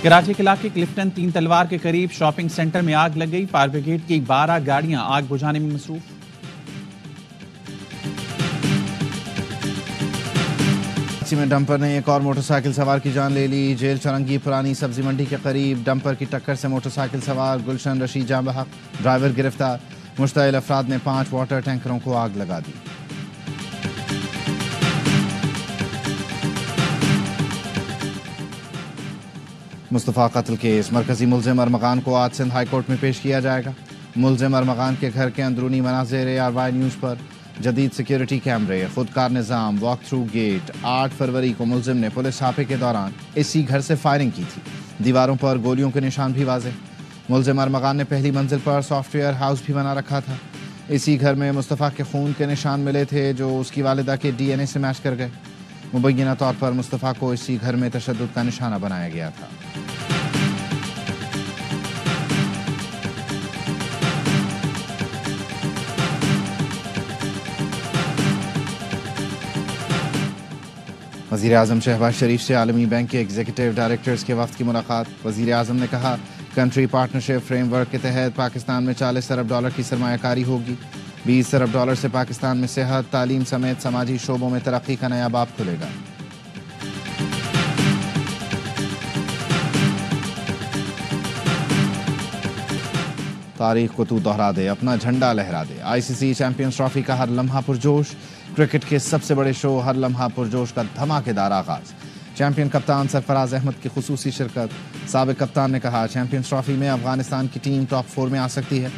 کراچی کے علاقے کلفٹن 3 تلوار کے قریب شاپنگ سینٹر میں آگ لگ گئی. فائر بریگیڈ کی 12 گاڑیاں آگ بجھانے میں مصروف. کراچی میں ڈمپر نے ایک اور موٹر سائیکل سوار کی جان لے لی. جیل چرنگی پرانی سبزی منڈی کے قریب ڈمپر کی ٹکر سے موٹر سائیکل سوار گلشن رشید جاں بحق، ڈرائیور گرفتار. مشتعل افراد نے 5 واٹر ٹینکروں کو آگ لگا دی. مصطفیٰ قتل کیس، مرکزی ملزم ارمغان کو آج سندھ ہائی کورٹ میں پیش کیا جائے گا. ملزم ارمغان کے گھر کے اندرونی مناظر RY نیوز پر. جدید سیکیورٹی کیمرے، خودکار نظام، واک تھرو گیٹ. 8 فروری کو ملزم نے پولیس چھاپے کے دوران اسی گھر سے فائرنگ کی تھی. دیواروں پر گولیوں کے نشان بھی واضح. ملزم ارمغان نے پہلی منزل پر سافٹ ویئر ہاؤس بھی بنا رکھا تھا. اسی گھر میں مصطفیٰ کے خون کے نشان ملے تھے جو اس کی والدہ کے DNA سے میچ کر گئے. مبینہ طور پر مصطفیٰ کو اسی گھر میں تشدد کا نشانہ بنایا گیا تھا. وزیر اعظم شہباز شریف سے عالمی بینک کے ایگزیکٹو ڈائریکٹرز کے وفد کی ملاقات. وزیر اعظم نے کہا کنٹری پارٹنرشپ فریم ورک کے تحت پاکستان میں $40 ارب کی سرمایہ کاری ہوگی. $20 ارب سے پاکستان میں صحت، تعلیم سمیت سماجی شعبوں میں ترقی کا نیا باب کھلے گا. تاریخ کو تو دہرا دے، اپنا جھنڈا لہرا دے. ICC چیمپئنز ٹرافی کا ہر لمحہ پرجوش. کرکٹ کے سب سے بڑے شو ہر لمحہ پرجوش کا دھماکے دار آغاز. چیمپئن کپتان سرفراز احمد کی خصوصی شرکت. سابق کپتان نے کہا چیمپئنز ٹرافی میں افغانستان کی ٹیم ٹاپ 4 میں آ سکتی ہے.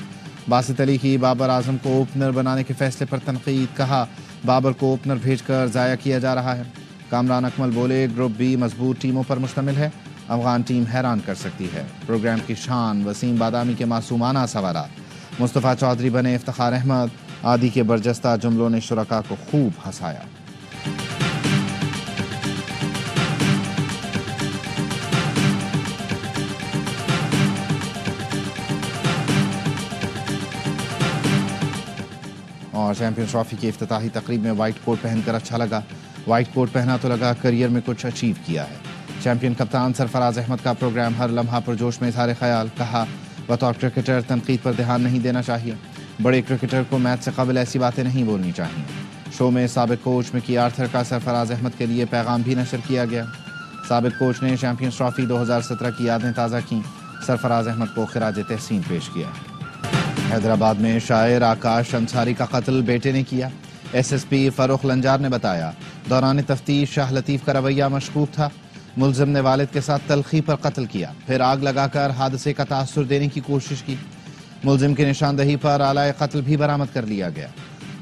باسط علی کی بابر اعظم کو اوپنر بنانے کے فیصلے پر تنقید. کہا بابر کو اوپنر بھیج کر ضائع کیا جا رہا ہے. کامران اکمل بولے گروپ بی مضبوط ٹیموں پر مشتمل ہے، افغان ٹیم حیران کر سکتی ہے. پروگرام کی شان وسیم بادامی کے معصومانہ سوالات. مصطفیٰ چودھری بنے افتخار احمد. عادی کے برجستہ جملوں نے شرکاء کو خوب ہنسایا. اور چیمپئنز ٹرافی کی افتتاحی تقریب میں وائٹ کوٹ پہن کر اچھا لگا. وائٹ کوٹ پہنا تو لگا کریئر میں کچھ اچیو کیا ہے. چیمپئن کپتان سرفراز احمد کا پروگرام ہر لمحہ پرجوش میں اظہار خیال. کہا بطور کرکٹر تنقید پر دھیان نہیں دینا چاہیے. بڑے کرکٹر کو میچ سے قبل ایسی باتیں نہیں بولنی چاہیے. شو میں سابق کوچ مکی آرتھر کا سرفراز احمد کے لیے پیغام بھی نشر کیا گیا. سابق کوچ نے چیمپئنز ٹرافی 2017 کی یادیں تازہ کیں. سرفراز احمد کو خراج تحسین پیش کیا. حیدرآباد میں شاعر آکاش انصاری کا قتل بیٹے نے کیا. SSP فاروق لنجار نے بتایا دوران تفتیش شاہ لطیف کا رویہ مشکوک تھا. ملزم نے والد کے ساتھ تلخی پر قتل کیا، پھر آگ لگا کر حادثے کا تاثر دینے کی کوشش کی. ملزم کی نشاندہی پر آلہ قتل بھی برآمد کر لیا گیا.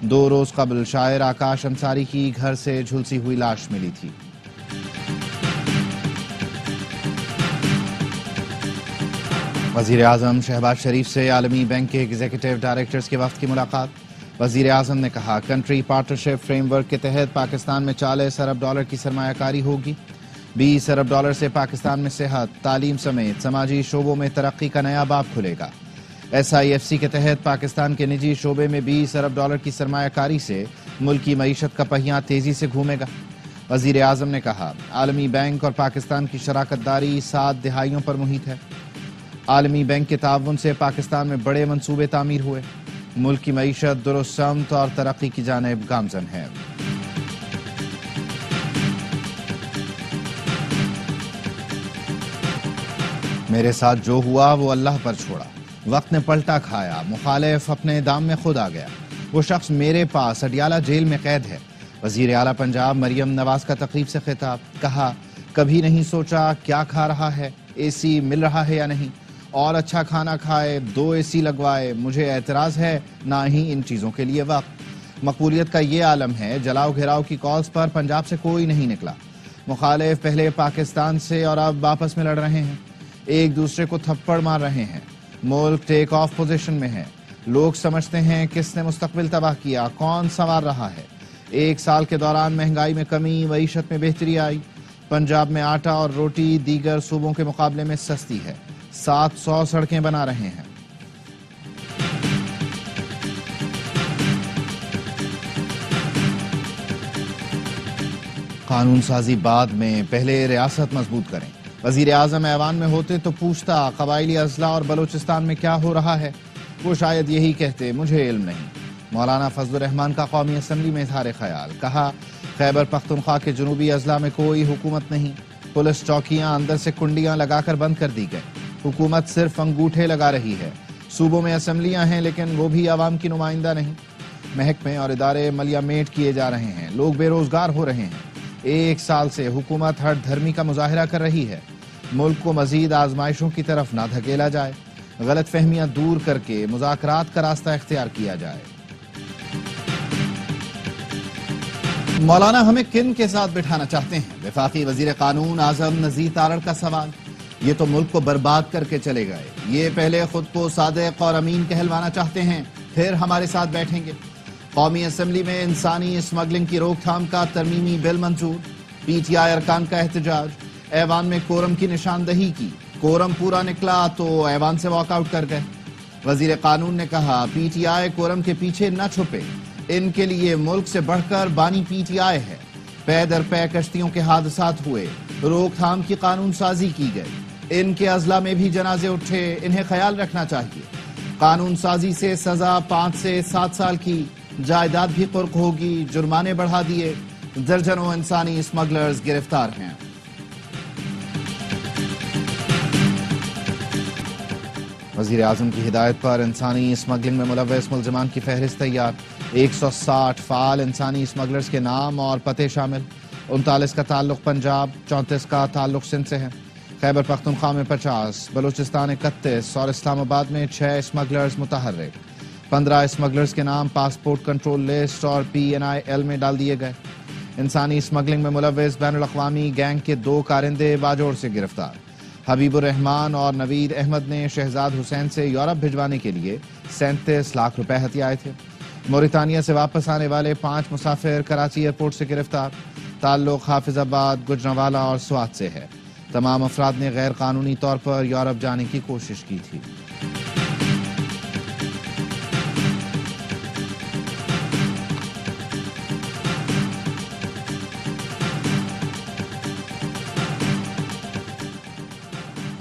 2 روز قبل شاعر آکاش انصاری کی گھر سے جھلسی ہوئی لاش ملی تھی. وزیر اعظم شہباز شریف سے عالمی بینک کے ایگزیکٹو ڈائریکٹرز کے وفد کی ملاقات. وزیر اعظم نے کہا کنٹری پارٹنرشپ فریم ورک کے تحت پاکستان میں $40 ارب کی سرمایہ کاری ہوگی. $20 ارب سے پاکستان میں صحت، تعلیم سمیت سماجی شعبوں میں ترقی کا نیا باب کھلے گا. SIFC کے تحت پاکستان کے نجی شعبے میں $20 ارب کی سرمایہ کاری سے ملکی معیشت کا پہیہ تیزی سے گھومے گا. وزیر اعظم نے کہا عالمی بینک اور پاکستان کی شراکت داری 7 دہائیوں پر محیط ہے. عالمی بینک کے تعاون سے پاکستان میں بڑے منصوبے تعمیر ہوئے. ملک کی معیشت درست سمت اور ترقی کی جانب گامزن ہے. میرے ساتھ جو ہوا وہ اللہ پر چھوڑا. وقت نے پلٹا کھایا، مخالف اپنے دام میں خود آ گیا. وہ شخص میرے پاس اڈیالہ جیل میں قید ہے. وزیر اعلیٰ پنجاب مریم نواز کا تقریب سے خطاب. کہا کبھی نہیں سوچا کیا کھا رہا ہے، AC مل رہا ہے یا نہیں، اور اچھا کھانا کھائے، 2 AC لگوائے. مجھے اعتراض ہے نہ ہی ان چیزوں کے لیے وقت. مقبولیت کا یہ عالم ہے جلاؤ گھیراؤ کی کالز پر پنجاب سے کوئی نہیں نکلا. مخالف پہلے پاکستان سے اور اب آپس میں لڑ رہے ہیں، ایک دوسرے کو تھپڑ مار رہے ہیں. ملک ٹیک آف پوزیشن میں ہے. لوگ سمجھتے ہیں کس نے مستقبل تباہ کیا، کون سنوار رہا ہے. 1 سال کے دوران مہنگائی میں کمی، معیشت میں بہتری آئی. پنجاب میں آٹا اور روٹی دیگر صوبوں کے مقابلے میں سستی ہے. 700 سڑکیں بنا رہے ہیں. قانون سازی بعد میں، پہلے ریاست مضبوط کریں. وزیر اعظم ایوان میں ہوتے تو پوچھتا قبائلی اضلاع اور بلوچستان میں کیا ہو رہا ہے، وہ شاید یہی کہتے مجھے علم نہیں۔ مولانا فضل الرحمان کا قومی اسمبلی میں اظہار خیال، کہا خیبر پختونخوا کے جنوبی اضلاع میں کوئی حکومت نہیں، پولیس چوکیاں اندر سے کنڈیاں لگا کر بند کر دی گئی، حکومت صرف انگوٹھے لگا رہی ہے، صوبوں میں اسمبلیاں ہیں لیکن وہ بھی عوام کی نمائندہ نہیں، محکمے اور ادارے ملیا میٹ کیے جا رہے ہیں، لوگ بے روزگار ہو رہے ہیں، 1 سال سے حکومت ہر دھرمی کا مظاہرہ کر رہی ہے، ملک کو مزید آزمائشوں کی طرف نہ دھکیلا جائے، غلط فہمیاں دور کر کے مذاکرات کا راستہ اختیار کیا جائے۔ مولانا ہمیں کن کے ساتھ بٹھانا چاہتے ہیں؟ وفاقی وزیر قانون اعظم نذیر تارڑ کا سوال۔ یہ تو ملک کو برباد کر کے چلے گئے، یہ پہلے خود کو صادق اور امین کہلوانا چاہتے ہیں، پھر ہمارے ساتھ بیٹھیں گے۔ قومی اسمبلی میں انسانی اسمگلنگ کی روک تھام کا ترمیمی بل منظور، پی ٹی آئی ارکان کا احتجاج، ایوان میں کورم کی نشاندہی کی، کورم پورا نکلا تو ایوان سے واک آؤٹ کر گئے۔ وزیر قانون نے کہا پی ٹی آئی کورم کے پیچھے نہ چھپے، ان کے لیے ملک سے بڑھ کر بانی پی ٹی آئی ہے، پے در پے کشتیوں کے حادثات ہوئے، روک تھام کی قانون سازی کی گئی، ان کے اضلاع میں بھی جنازے اٹھے، انہیں خیال رکھنا چاہیے، قانون سازی سے سزا 5 سے 7 سال کی، جائیداد بھی قرق ہوگی، جرمانے بڑھا دیے، درجنوں انسانی اسمگلرز گرفتار ہیں۔ وزیر اعظم کی ہدایت پر انسانی اسمگلنگ میں ملوث ملزمان کی فہرست تیار، 160 فعال انسانی اسمگلرز کے نام اور پتے شامل، 39 کا تعلق پنجاب، 34 کا تعلق سندھ سے ہے، خیبر پختونخوا میں 50، بلوچستان 31 اور اسلام آباد میں 6 اسمگلرز متحرک، 15 اسمگلرز کے نام پاسپورٹ کنٹرول لسٹ اور PNIL میں ڈال دیے گئے۔ انسانی اسمگلنگ میں ملوث بین الاقوامی گینگ کے 2 کارندے باجوڑ سے گرفتار، حبیب الرحمان اور نوید احمد نے شہزاد حسین سے یورپ بھجوانے کے لیے 37 لاکھ روپے ہتھیائے تھے۔ موریتانیہ سے واپس آنے والے 5 مسافر کراچی ایئرپورٹ سے گرفتار، تعلق حافظ آباد، گجرانوالہ اور سوات سے ہے، تمام افراد نے غیر قانونی طور پر یورپ جانے کی کوشش کی تھی۔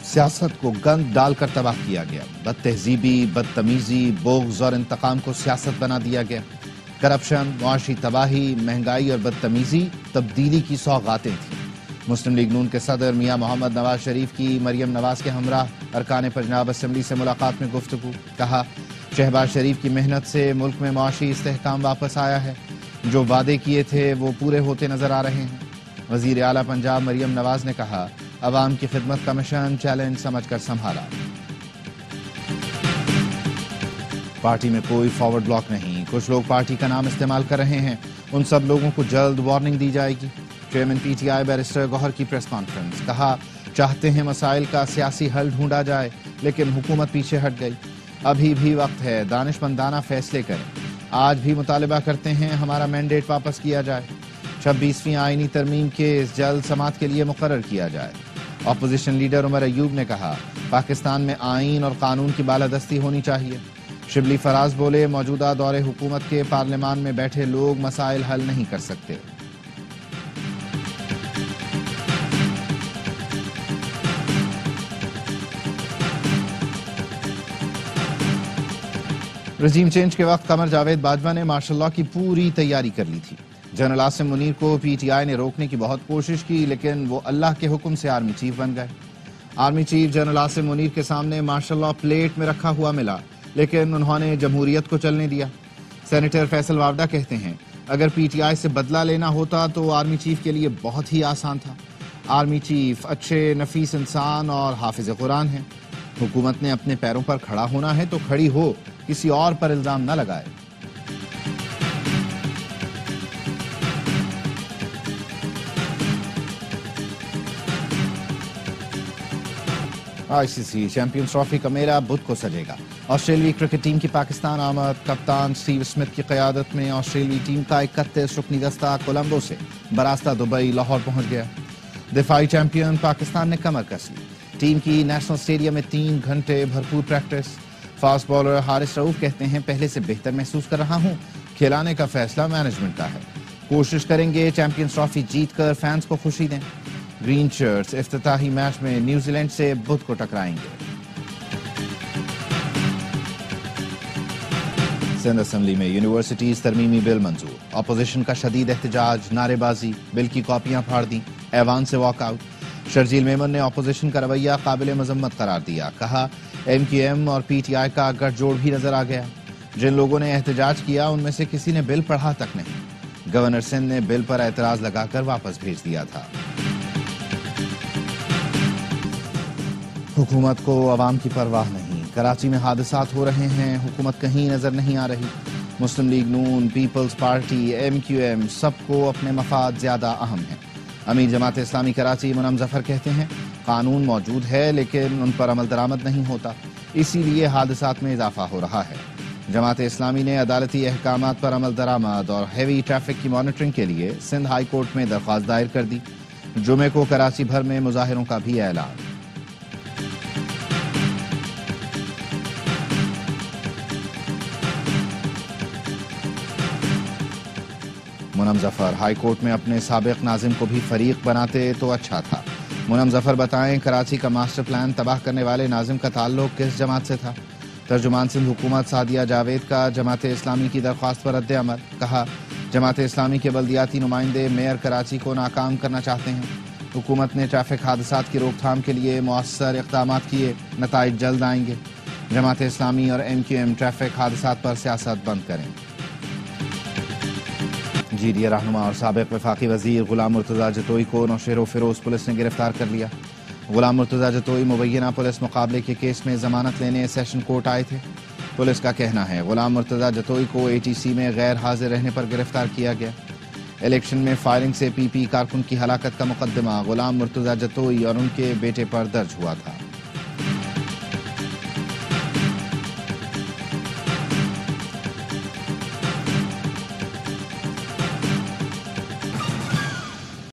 سیاست کو گند ڈال کر تباہ کیا گیا، بد تہذیبی، بدتمیزی، بغض اور انتقام کو سیاست بنا دیا گیا، کرپشن، معاشی تباہی، مہنگائی اور بدتمیزی تبدیلی کی سوغاتیں تھیں۔ مسلم لیگ نون کے صدر میاں محمد نواز شریف کی مریم نواز کے ہمراہ ارکان پنجاب اسمبلی سے ملاقات میں گفتگو، کہا شہباز شریف کی محنت سے ملک میں معاشی استحکام واپس آیا ہے، جو وعدے کیے تھے وہ پورے ہوتے نظر آ رہے ہیں۔ وزیر اعلیٰ پنجاب مریم نواز نے کہا عوام کی خدمت کا مشن چیلنج سمجھ کر سنبھالا۔ پارٹی میں کوئی فارورڈ بلاک نہیں، کچھ لوگ پارٹی کا نام استعمال کر رہے ہیں، ان سب لوگوں کو جلد وارننگ دی جائے گی۔ Chairman P T I barrister Gohar کی پریس کانفرنس، کہا چاہتے ہیں مسائل کا سیاسی حل ڈھونڈا جائے لیکن حکومت پیچھے ہٹ گئی، ابھی بھی وقت ہے، دانش مندانہ فیصلے کریں، آج بھی مطالبہ کرتے ہیں ہمارا مینڈیٹ واپس کیا جائے، 26ویں آئینی ترمیم کیس جلد سماعت کے لیے مقرر کیا جائے۔ اپوزیشن لیڈر عمر ایوب نے کہا پاکستان میں آئین اور قانون کی بالادستی ہونی چاہیے۔ شبلی فراز بولے موجودہ دور حکومت کے پارلیمان میں بیٹھے لوگ مسائل حل نہیں کر سکتے۔ رجیم چینج کے وقت قمر جاوید باجوہ نے مارشل لاء کی پوری تیاری کر لی تھی۔ جنرل عاصم منیر کو پی ٹی آئی نے روکنے کی بہت کوشش کی لیکن وہ اللہ کے حکم سے آرمی چیف بن گئے۔ Army chief general Asim Munir کے سامنے مارشل لاء پلیٹ میں رکھا ہوا ملا لیکن انہوں نے جمہوریت کو چلنے دیا۔ سینیٹر فیصل واوڈہ کہتے ہیں اگر پی ٹی آئی سے بدلہ لینا ہوتا تو آرمی چیف کے لیے بہت ہی آسان تھا۔ آرمی چیف اچھے نفیس انسان اور حافظ قرآن ہیں، حکومت نے اپنے پیروں پر کھڑا ہونا ہے تو کھڑی ہو، کسی اور پر الزام نہ لگائے۔ آئی سی سی چیمپئنز ٹرافی کا میلہ بدھ کو سجے گا۔ آسٹریلوی کرکٹ ٹیم کی پاکستان آمد، کپتان اسٹیو اسمتھ کی قیادت میں آسٹریلوی ٹیم کا 31 رکنی دستہ کولمبو سے براستہ دبئی لاہور پہنچ گیا۔ دفاعی چیمپئن پاکستان نے کمر کس لی، ٹیم کی نیشنل اسٹیڈیم میں 3 گھنٹے بھرپور پریکٹس۔ فاسٹ بالر حارث رؤوف کہتے ہیں پہلے سے بہتر محسوس کر رہا ہوں، کھلانے کا فیصلہ مینجمنٹ کا ہے، کوشش کریں گے چیمپئنز ٹرافی جیت کر فینس کو خوشی دیں۔ گرین شرٹس افتتاحی میچ میں نیوزی لینڈ سے بدھ کو ٹکرائیں گے۔ سندھ اسمبلی میں یونیورسٹیز ترمیمی بل منظور، اپوزیشن کا شدید احتجاج، نعرے بازی، بل کی کاپیاں پھاڑ دیں، ایوان سے واک آؤٹ۔ شرجیل میمن نے اپوزیشن کا رویہ قابل مذمت قرار دیا، کہا ایم کیو ایم اور پی ٹی آئی کا گٹھ جوڑ بھی نظر آ گیا، جن لوگوں نے احتجاج کیا ان میں سے کسی نے بل پڑھا تک نہیں۔ گورنر سندھ نے بل پر اعتراض لگا کر واپس بھیج دیا تھا۔ حکومت کو عوام کی پرواہ نہیں، کراچی میں حادثات ہو رہے ہیں، حکومت کہیں نظر نہیں آ رہی۔ Muslim League Noon, people's party, M Q M سب کو اپنے مفاد زیادہ اہم ہیں۔ امیر جماعت اسلامی کراچی منم ظفر کہتے ہیں قانون موجود ہے لیکن ان پر عمل درآمد نہیں ہوتا، اسی لیے حادثات میں اضافہ ہو رہا ہے۔ جماعت اسلامی نے عدالتی احکامات پر عمل درآمد اور ہیوی ٹریفک کی مانیٹرنگ کے لیے سندھ ہائی کورٹ میں درخواست دائر کر دی۔ جمعے کو کراچی بھر میں مظاہروں کا بھی اعلان۔ منم ظفر ہائی کورٹ میں اپنے سابق ناظم کو بھی فریق بناتے تو اچھا تھا۔ منم ظفر بتائیں کراچی کا ماسٹر پلان تباہ کرنے والے ناظم کا تعلق کس جماعت سے تھا؟ ترجمان سندھ حکومت سعدیہ جاوید کا جماعت اسلامی کی درخواست پر رد عمل، کہا جماعت اسلامی کے بلدیاتی نمائندے میئر کراچی کو ناکام کرنا چاہتے ہیں۔ حکومت نے ٹریفک حادثات کی روک تھام کے لیے مؤثر اقدامات کیے، نتائج جلد آئیں گے۔ جماعت اسلامی اور ایم کیو ایم ٹریفک حادثات پر سیاست بند کریں۔ جی ڈی اے رہنما اور سابق وفاقی وزیر غلام مرتضیٰ جتوئی کو نوشہر و فیروز پولیس نے گرفتار کر لیا۔ غلام مرتضیٰ جتوئی مبینہ پولیس مقابلے کے کیس میں ضمانت لینے سیشن کورٹ آئے تھے۔ پولیس کا کہنا ہے غلام مرتضیٰ جتوئی کو اے ٹی سی میں غیر حاضر رہنے پر گرفتار کیا گیا۔ الیکشن میں فائرنگ سے پی پی کارکن کی ہلاکت کا مقدمہ غلام مرتضیٰ جتوئی اور ان کے بیٹے پر درج ہوا تھا۔